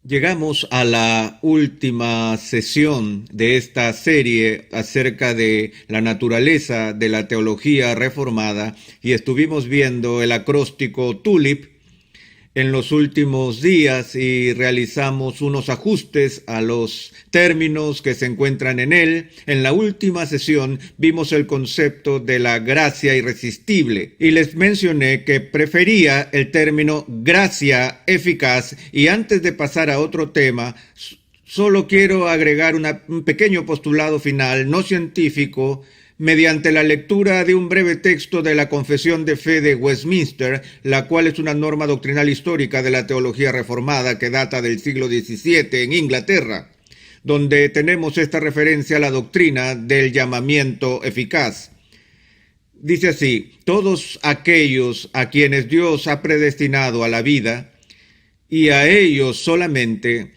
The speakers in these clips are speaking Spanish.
Llegamos a la última sesión de esta serie acerca de la naturaleza de la teología reformada y estuvimos viendo el acróstico TULIP en los últimos días y realizamos unos ajustes a los términos que se encuentran en él. En la última sesión vimos el concepto de la gracia irresistible y les mencioné que prefería el término gracia eficaz, y antes de pasar a otro tema, solo quiero agregar un pequeño postulado final no científico mediante la lectura de un breve texto de la Confesión de Fe de Westminster, la cual es una norma doctrinal histórica de la teología reformada que data del siglo XVII en Inglaterra, donde tenemos esta referencia a la doctrina del llamamiento eficaz. Dice así: todos aquellos a quienes Dios ha predestinado a la vida, y a ellos solamente,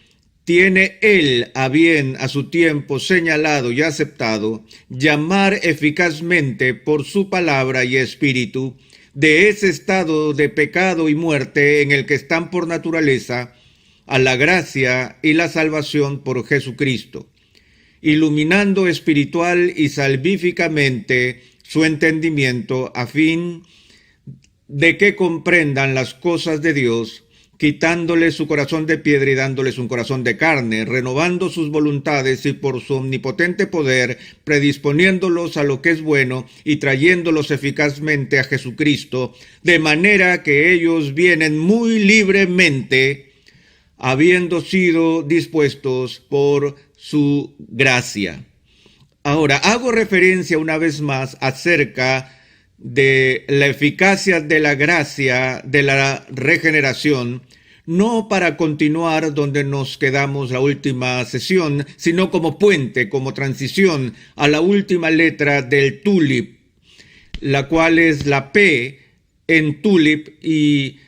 tiene Él a bien a su tiempo señalado y aceptado llamar eficazmente por su palabra y espíritu de ese estado de pecado y muerte en el que están por naturaleza a la gracia y la salvación por Jesucristo, iluminando espiritual y salvíficamente su entendimiento a fin de que comprendan las cosas de Dios, quitándoles su corazón de piedra y dándoles un corazón de carne, renovando sus voluntades y por su omnipotente poder, predisponiéndolos a lo que es bueno y trayéndolos eficazmente a Jesucristo, de manera que ellos vienen muy libremente, habiendo sido dispuestos por su gracia. Ahora, hago referencia una vez más acerca de la eficacia de la gracia de la regeneración, no para continuar donde nos quedamos la última sesión, sino como puente, como transición a la última letra del TULIP, la cual es la P en TULIP, y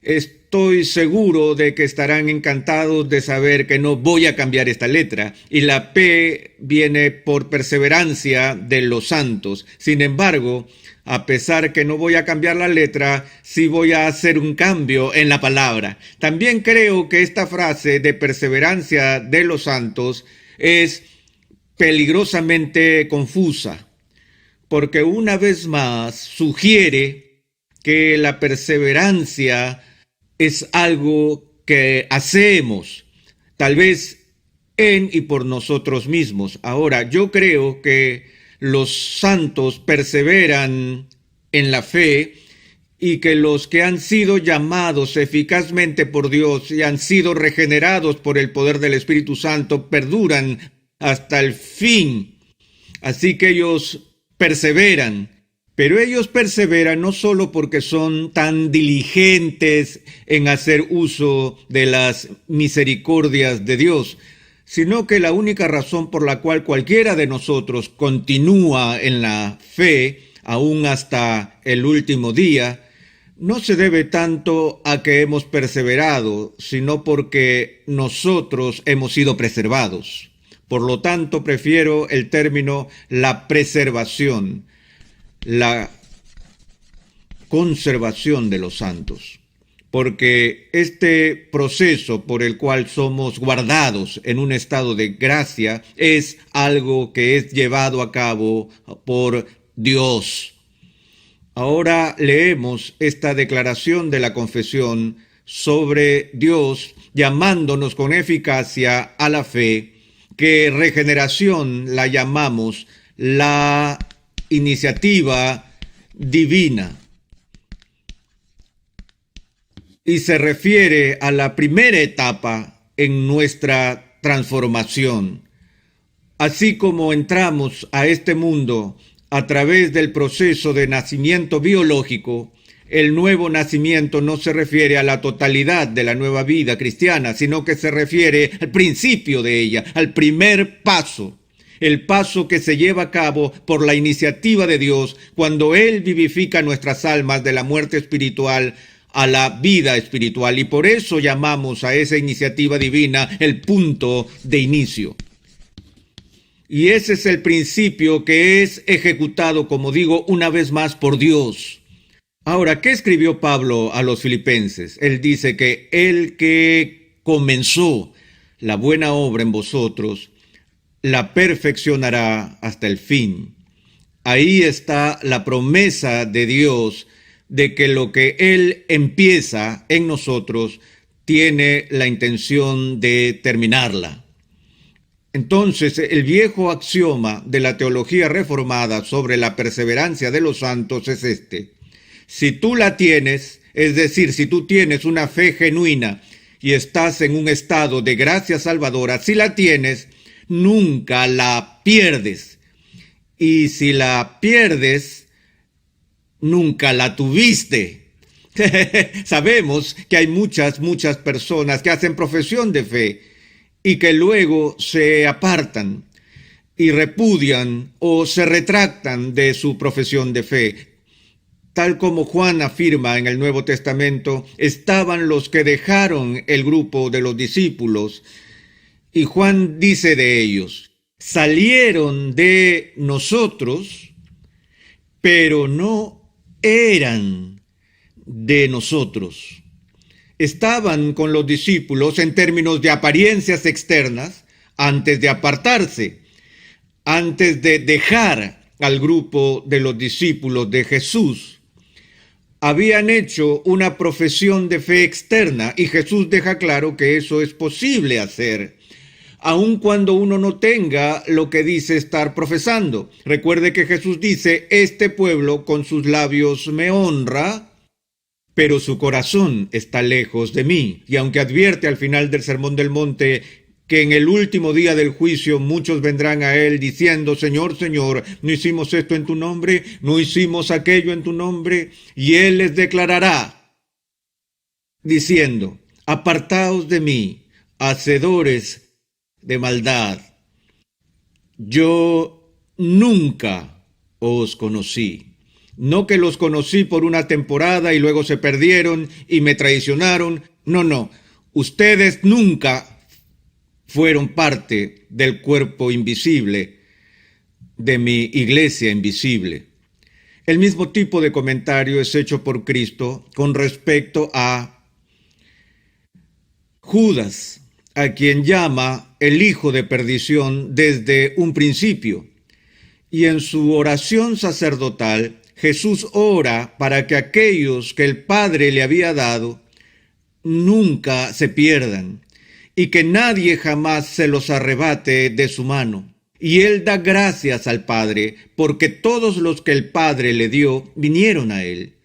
estoy seguro de que estarán encantados de saber que no voy a cambiar esta letra, y la P viene por perseverancia de los santos. Sin embargo, a pesar que no voy a cambiar la letra, sí voy a hacer un cambio en la palabra. También creo que esta frase de perseverancia de los santos es peligrosamente confusa, porque una vez más sugiere que la perseverancia es algo que hacemos, tal vez en y por nosotros mismos. Ahora, yo creo que los santos perseveran en la fe y que los que han sido llamados eficazmente por Dios y han sido regenerados por el poder del Espíritu Santo perduran hasta el fin. Así que ellos perseveran, pero ellos perseveran no solo porque son tan diligentes en hacer uso de las misericordias de Dios, sino que la única razón por la cual cualquiera de nosotros continúa en la fe, aún hasta el último día, no se debe tanto a que hemos perseverado, sino porque nosotros hemos sido preservados. Por lo tanto, prefiero el término la preservación, la conservación de los santos, porque este proceso por el cual somos guardados en un estado de gracia es algo que es llevado a cabo por Dios. Ahora leemos esta declaración de la confesión sobre Dios llamándonos con eficacia a la fe, que regeneración la llamamos la iniciativa divina, y se refiere a la primera etapa en nuestra transformación. Así como entramos a este mundo a través del proceso de nacimiento biológico, el nuevo nacimiento no se refiere a la totalidad de la nueva vida cristiana, sino que se refiere al principio de ella, al primer paso. El paso que se lleva a cabo por la iniciativa de Dios cuando Él vivifica nuestras almas de la muerte espiritual a la vida espiritual, y por eso llamamos a esa iniciativa divina el punto de inicio. Y ese es el principio que es ejecutado, como digo, una vez más por Dios. Ahora, ¿qué escribió Pablo a los filipenses? Él dice que el que comenzó la buena obra en vosotros, la perfeccionará hasta el fin. Ahí está la promesa de Dios de que lo que Él empieza en nosotros tiene la intención de terminarla. Entonces, el viejo axioma de la teología reformada sobre la perseverancia de los santos es este: si tú la tienes, es decir, si tú tienes una fe genuina y estás en un estado de gracia salvadora, si la tienes, nunca la pierdes. Y si la pierdes, nunca la tuviste. Sabemos que hay muchas personas que hacen profesión de fe y que luego se apartan y repudian o se retractan de su profesión de fe. Tal como Juan afirma en el Nuevo Testamento, estaban los que dejaron el grupo de los discípulos, y Juan dice de ellos: salieron de nosotros, pero no eran de nosotros. Estaban con los discípulos en términos de apariencias externas antes de apartarse, antes de dejar al grupo de los discípulos de Jesús. Habían hecho una profesión de fe externa y Jesús deja claro que eso es posible hacer, aun cuando uno no tenga lo que dice estar profesando. Recuerde que Jesús dice: este pueblo con sus labios me honra, pero su corazón está lejos de mí. Y aunque advierte al final del Sermón del Monte que en el último día del juicio muchos vendrán a él diciendo: Señor, Señor, ¿no hicimos esto en tu nombre? ¿No hicimos aquello en tu nombre? Y él les declarará diciendo: apartaos de mí, hacedores de maldad, yo nunca os conocí. No que los conocí por una temporada y luego se perdieron y me traicionaron. No. Ustedes nunca fueron parte del cuerpo invisible de mi iglesia invisible. El mismo tipo de comentario es hecho por Cristo con respecto a Judas, a quien llama el hijo de perdición desde un principio. Y en su oración sacerdotal, Jesús ora para que aquellos que el Padre le había dado nunca se pierdan y que nadie jamás se los arrebate de su mano. Y él da gracias al Padre porque todos los que el Padre le dio vinieron a él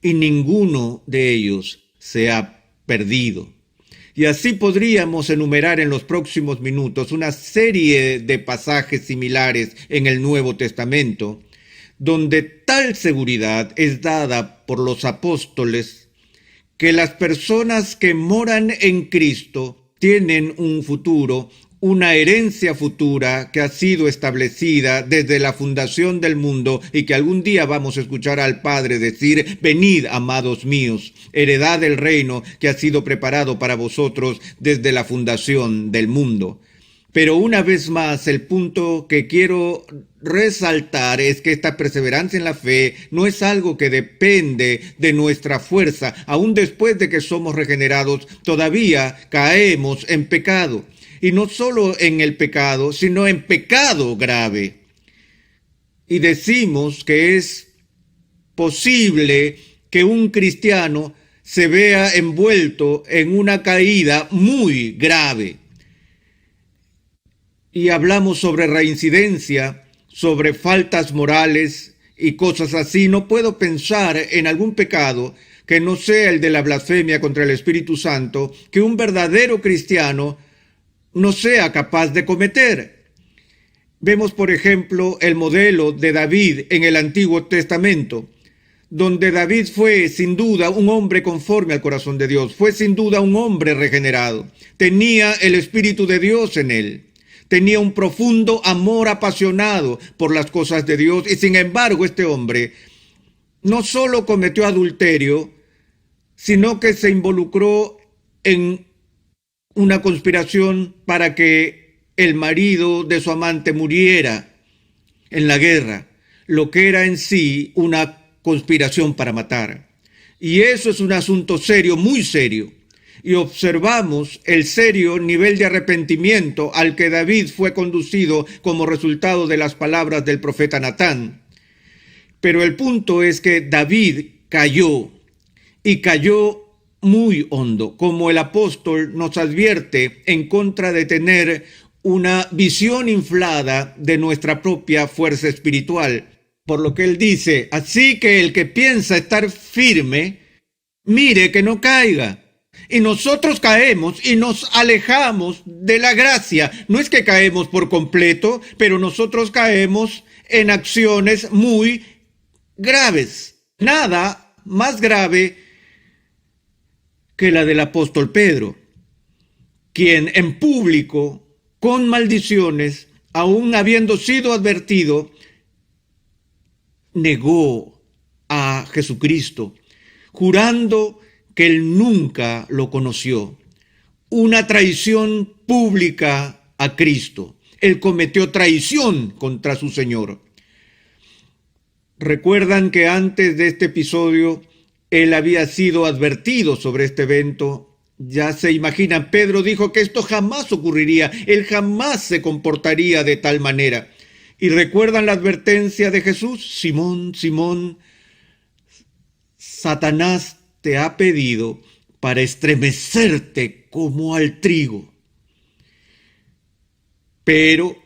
y ninguno de ellos se ha perdido. Y así podríamos enumerar en los próximos minutos una serie de pasajes similares en el Nuevo Testamento, donde tal seguridad es dada por los apóstoles que las personas que moran en Cristo tienen un futuro, una herencia futura que ha sido establecida desde la fundación del mundo y que algún día vamos a escuchar al Padre decir: venid, amados míos, heredad del reino que ha sido preparado para vosotros desde la fundación del mundo. Pero una vez más, el punto que quiero resaltar es que esta perseverancia en la fe no es algo que depende de nuestra fuerza. Aún después de que somos regenerados, todavía caemos en pecado. Y no solo en el pecado, sino en pecado grave. Y decimos que es posible que un cristiano se vea envuelto en una caída muy grave. Y hablamos sobre reincidencia, sobre faltas morales y cosas así. No puedo pensar en algún pecado que no sea el de la blasfemia contra el Espíritu Santo, que un verdadero cristiano no sea capaz de cometer. Vemos, por ejemplo, el modelo de David en el Antiguo Testamento, donde David fue sin duda un hombre conforme al corazón de Dios, fue sin duda un hombre regenerado, tenía el Espíritu de Dios en él. Tenía un profundo amor apasionado por las cosas de Dios y sin embargo este hombre no solo cometió adulterio, sino que se involucró en una conspiración para que el marido de su amante muriera en la guerra, lo que era en sí una conspiración para matar. Y eso es un asunto serio, muy serio. y observamos el serio nivel de arrepentimiento al que David fue conducido como resultado de las palabras del profeta Natán. Pero el punto es que David cayó, y cayó muy hondo, como el apóstol nos advierte, en contra de tener una visión inflada de nuestra propia fuerza espiritual. Por lo que él dice, así que el que piensa estar firme, mire que no caiga. Y nosotros caemos y nos alejamos de la gracia. No es que caemos por completo, pero nosotros caemos en acciones muy graves. Nada más grave que la del apóstol Pedro, quien en público, con maldiciones, aún habiendo sido advertido, negó a Jesucristo, jurando que él nunca lo conoció. Una traición pública a Cristo. Él cometió traición contra su Señor. Recuerdan que antes de este episodio, él había sido advertido sobre este evento. Ya se imaginan, Pedro dijo que esto jamás ocurriría, él jamás se comportaría de tal manera. ¿Y recuerdan la advertencia de Jesús? Simón, Simón, Satanás te ha pedido para estremecerte como al trigo. Pero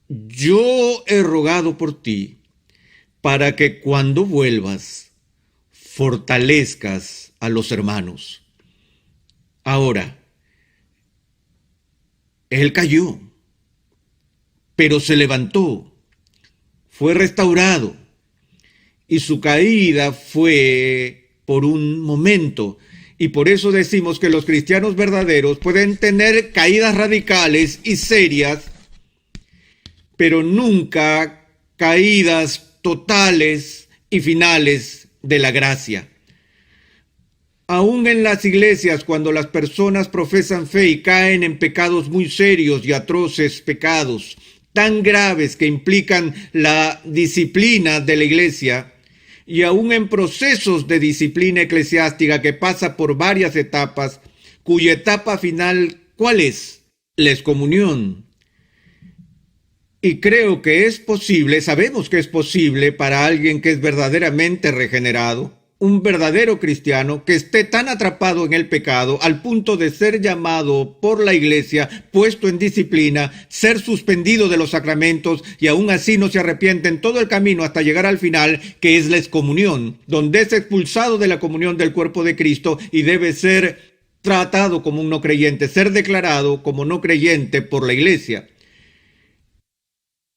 yo he rogado por ti para que cuando vuelvas fortalezcas a los hermanos. Ahora, él cayó, pero se levantó, fue restaurado, y su caída fue por un momento. Y por eso decimos que los cristianos verdaderos pueden tener caídas radicales y serias, pero nunca caídas totales y finales de la gracia. Aún en las iglesias, cuando las personas profesan fe y caen en pecados muy serios y atroces pecados, tan graves que implican la disciplina de la iglesia, y aún en procesos de disciplina eclesiástica que pasa por varias etapas, cuya etapa final, ¿cuál es? La excomunión. Y creo que es posible, sabemos que es posible para alguien que es verdaderamente regenerado, un verdadero cristiano que esté tan atrapado en el pecado al punto de ser llamado por la iglesia, puesto en disciplina, ser suspendido de los sacramentos y aún así no se arrepiente en todo el camino hasta llegar al final, que es la excomunión, donde es expulsado de la comunión del cuerpo de Cristo y debe ser tratado como un no creyente, ser declarado como no creyente por la iglesia.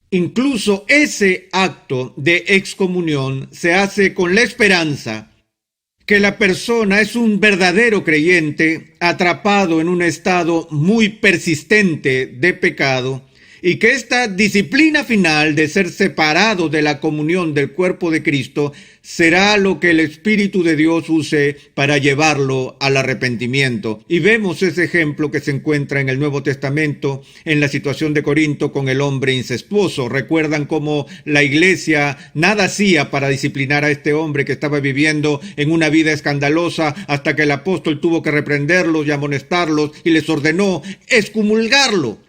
Incluso ese acto de excomunión se hace con la esperanza que la persona es un verdadero creyente atrapado en un estado muy persistente de pecado y que esta disciplina final de ser separado de la comunión del cuerpo de Cristo será lo que el Espíritu de Dios use para llevarlo al arrepentimiento. Y vemos ese ejemplo que se encuentra en el Nuevo Testamento en la situación de Corinto con el hombre incestuoso. Recuerdan cómo la iglesia nada hacía para disciplinar a este hombre que estaba viviendo en una vida escandalosa hasta que el apóstol tuvo que reprenderlos y amonestarlos y les ordenó excomulgarlo.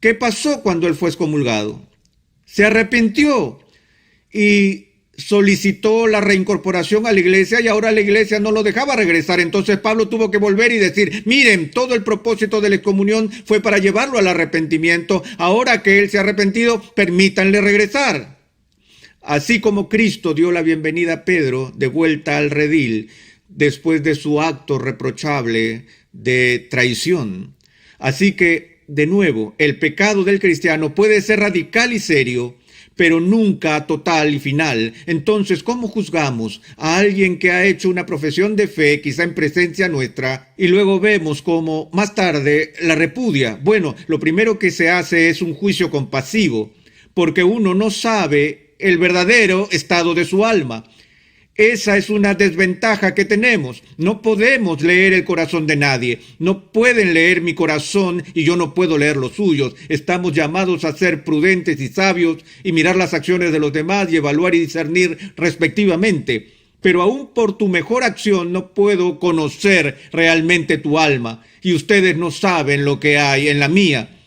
¿Qué pasó cuando él fue excomulgado? Se arrepintió y solicitó la reincorporación a la iglesia y ahora la iglesia no lo dejaba regresar. Entonces Pablo tuvo que volver y decir, miren, todo el propósito de la excomunión fue para llevarlo al arrepentimiento. Ahora que él se ha arrepentido, permítanle regresar. Así como Cristo dio la bienvenida a Pedro de vuelta al redil después de su acto reprochable de traición. Así que, de nuevo, el pecado del cristiano puede ser radical y serio, pero nunca total y final. Entonces, ¿cómo juzgamos a alguien que ha hecho una profesión de fe, quizá en presencia nuestra, y luego vemos cómo más tarde la repudia? Bueno, lo primero que se hace es un juicio compasivo, porque uno no sabe el verdadero estado de su alma. Esa es una desventaja que tenemos. No podemos leer el corazón de nadie. No pueden leer mi corazón y yo no puedo leer los suyos. Estamos llamados a ser prudentes y sabios y mirar las acciones de los demás y evaluar y discernir respectivamente. pero aún por tu mejor acción no puedo conocer realmente tu alma, y ustedes no saben lo que hay en la mía.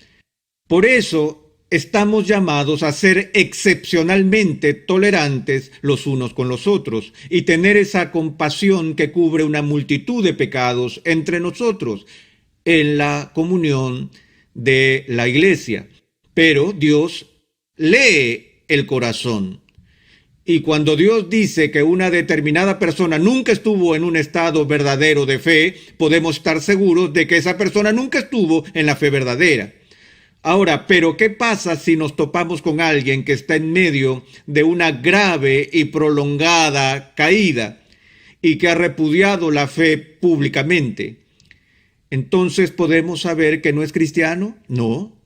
Por eso estamos llamados a ser excepcionalmente tolerantes los unos con los otros y tener esa compasión que cubre una multitud de pecados entre nosotros en la comunión de la iglesia. Pero Dios lee el corazón. Y cuando Dios dice que una determinada persona nunca estuvo en un estado verdadero de fe, podemos estar seguros de que esa persona nunca estuvo en la fe verdadera. Ahora, pero ¿qué pasa si nos topamos con alguien que está en medio de una grave y prolongada caída y que ha repudiado la fe públicamente? Entonces, ¿podemos saber que no es cristiano? No,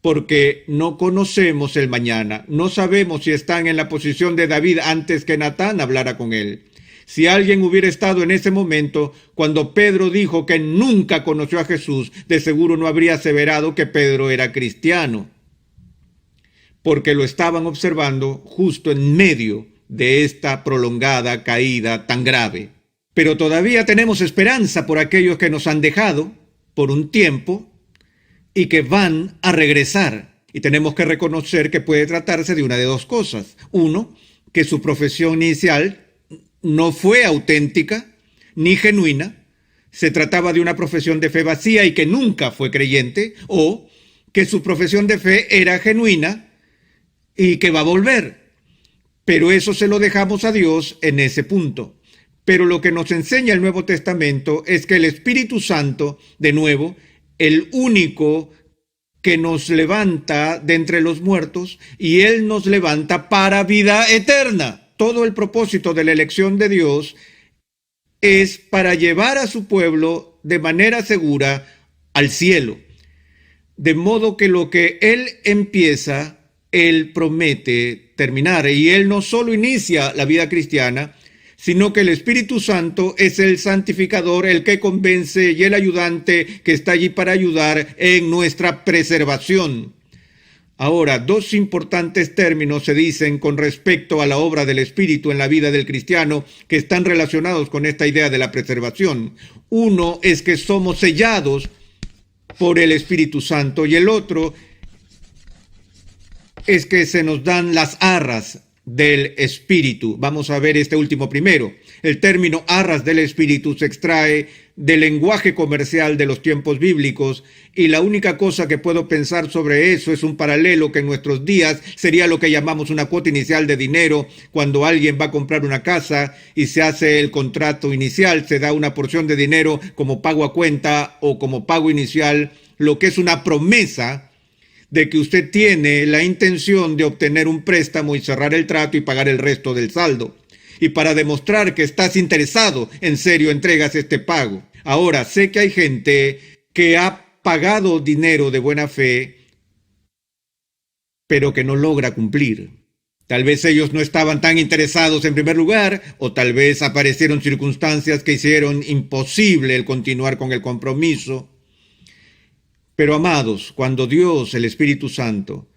porque no conocemos el mañana. No sabemos si están en la posición de David antes que Natán hablara con él. Si alguien hubiera estado en ese momento, cuando Pedro dijo que nunca conoció a Jesús, de seguro no habría aseverado que Pedro era cristiano, porque lo estaban observando justo en medio de esta prolongada caída tan grave. Pero todavía tenemos esperanza por aquellos que nos han dejado por un tiempo y que van a regresar. Y tenemos que reconocer que puede tratarse de una de dos cosas. Uno, que su profesión inicial no fue auténtica ni genuina, se trataba de una profesión de fe vacía y que nunca fue creyente, o que su profesión de fe era genuina y que va a volver. Pero eso se lo dejamos a Dios en ese punto. Pero lo que nos enseña el Nuevo Testamento es que el Espíritu Santo, de nuevo, el único que nos levanta de entre los muertos, y Él nos levanta para vida eterna. Todo el propósito de la elección de Dios es para llevar a su pueblo de manera segura al cielo. De modo que lo que Él empieza, Él promete terminar. Y Él no solo inicia la vida cristiana, sino que el Espíritu Santo es el santificador, el que convence y el ayudante que está allí para ayudar en nuestra preservación. Ahora, dos importantes términos se dicen con respecto a la obra del Espíritu en la vida del cristiano que están relacionados con esta idea de la preservación. Uno es que somos sellados por el Espíritu Santo y el otro es que se nos dan las arras del Espíritu. Vamos a ver este último primero. El término arras del Espíritu se extrae del lenguaje comercial de los tiempos bíblicos y la única cosa que puedo pensar sobre eso es un paralelo que en nuestros días sería lo que llamamos una cuota inicial de dinero. Cuando alguien va a comprar una casa y se hace el contrato inicial, se da una porción de dinero como pago a cuenta o como pago inicial, lo que es una promesa de que usted tiene la intención de obtener un préstamo y cerrar el trato y pagar el resto del saldo. Y para demostrar que estás interesado, en serio entregas este pago. Ahora, sé que hay gente que ha pagado dinero de buena fe, pero que no logra cumplir. Tal vez ellos no estaban tan interesados en primer lugar, o tal vez aparecieron circunstancias que hicieron imposible el continuar con el compromiso. Pero amados, cuando Dios, el Espíritu Santo,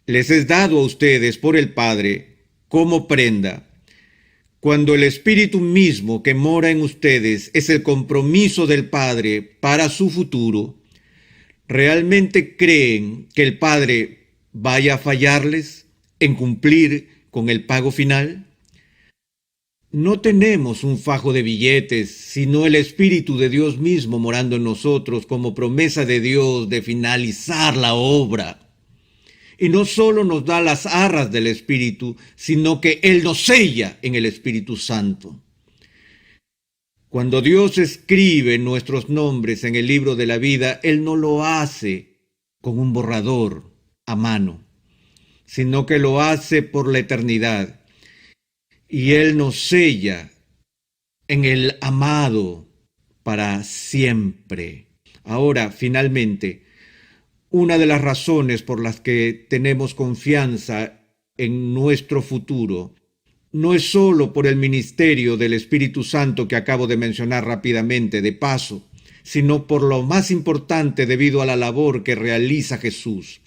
les es dado a ustedes por el Padre como prenda, cuando el Espíritu mismo que mora en ustedes es el compromiso del Padre para su futuro, ¿realmente creen que el Padre vaya a fallarles en cumplir con el pago final? No tenemos un fajo de billetes, sino el Espíritu de Dios mismo morando en nosotros como promesa de Dios de finalizar la obra. Y no solo nos da las arras del Espíritu, sino que Él nos sella en el Espíritu Santo. Cuando Dios escribe nuestros nombres en el libro de la vida, Él no lo hace con un borrador a mano, sino que lo hace por la eternidad. Y Él nos sella en el amado para siempre. Ahora, finalmente, una de las razones por las que tenemos confianza en nuestro futuro no es solo por el ministerio del Espíritu Santo que acabo de mencionar rápidamente de paso, sino por lo más importante debido a la labor que realiza Jesús.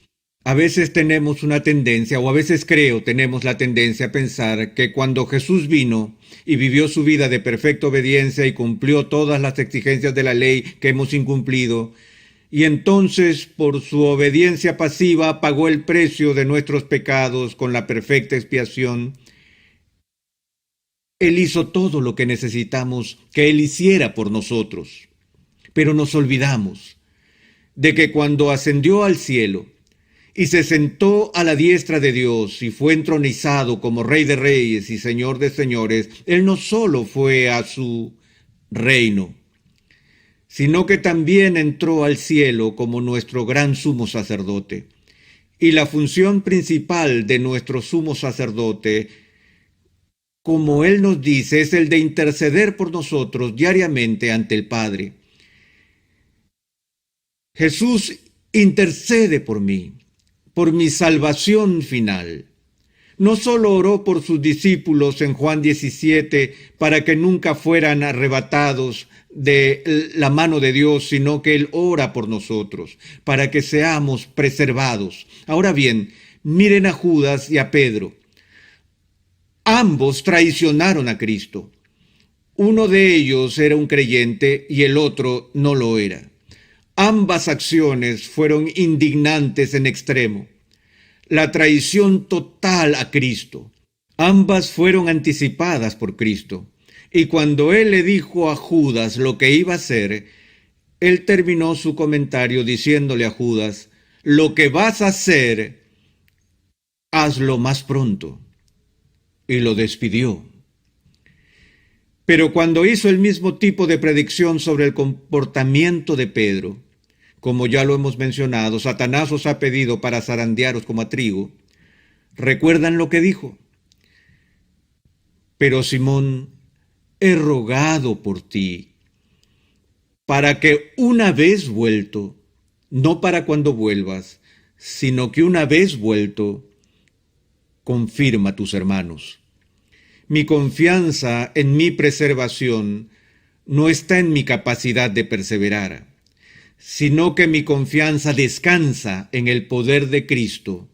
A veces tenemos una tendencia, o a veces creo tenemos la tendencia a pensar que cuando Jesús vino y vivió su vida de perfecta obediencia y cumplió todas las exigencias de la ley que hemos incumplido, y entonces por su obediencia pasiva pagó el precio de nuestros pecados con la perfecta expiación, Él hizo todo lo que necesitamos que Él hiciera por nosotros. Pero nos olvidamos de que cuando ascendió al cielo y se sentó a la diestra de Dios y fue entronizado como Rey de Reyes y Señor de Señores, Él no solo fue a su reino, sino que también entró al cielo como nuestro gran sumo sacerdote. Y la función principal de nuestro sumo sacerdote, como Él nos dice, es el de interceder por nosotros diariamente ante el Padre. Jesús intercede por mí, por mi salvación final. No solo oró por sus discípulos en Juan 17 para que nunca fueran arrebatados de la mano de Dios, sino que Él ora por nosotros, para que seamos preservados. Ahora bien, miren a Judas y a Pedro. Ambos traicionaron a Cristo. Uno de ellos era un creyente y el otro no lo era. Ambas acciones fueron indignantes en extremo. La traición total a Cristo. Ambas fueron anticipadas por Cristo. Y cuando Él le dijo a Judas lo que iba a hacer, Él terminó su comentario diciéndole a Judas, lo que vas a hacer, hazlo más pronto. Y lo despidió. Pero cuando hizo el mismo tipo de predicción sobre el comportamiento de Pedro, como ya lo hemos mencionado, Satanás os ha pedido para zarandearos como a trigo. ¿Recuerdan lo que dijo? Pero Simón, he rogado por ti, para que una vez vuelto, no para cuando vuelvas, sino que una vez vuelto, confirma a tus hermanos. Mi confianza en mi preservación no está en mi capacidad de perseverar, sino que mi confianza descansa en el poder de Cristo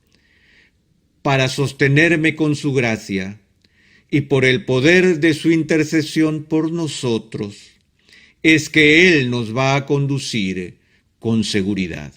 para sostenerme con su gracia y por el poder de su intercesión por nosotros, es que Él nos va a conducir con seguridad.